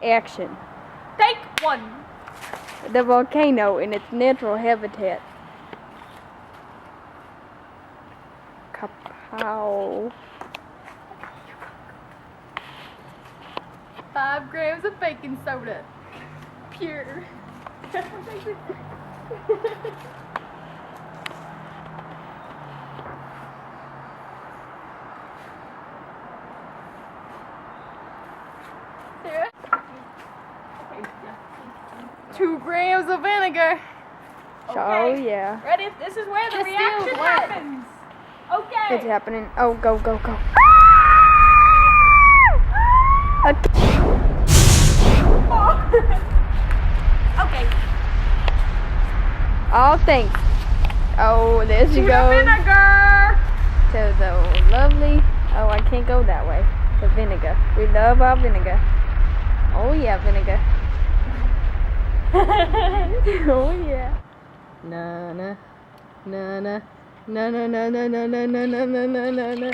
Action. Take one. The volcano in its natural habitat. Kapow. 5 grams of baking soda. Pure. Sarah? 2 grams of vinegar. Oh yeah. Ready? This is where the reaction happens. Okay. It's happening. Oh, go, go, go. Okay. Oh, thanks. Oh, there she To the goes. vinegar. To the lovely. Oh, I can't go that way. The vinegar. We love our vinegar. Oh yeah, vinegar. Oh yeah. Na na na na na na na na na na na na na.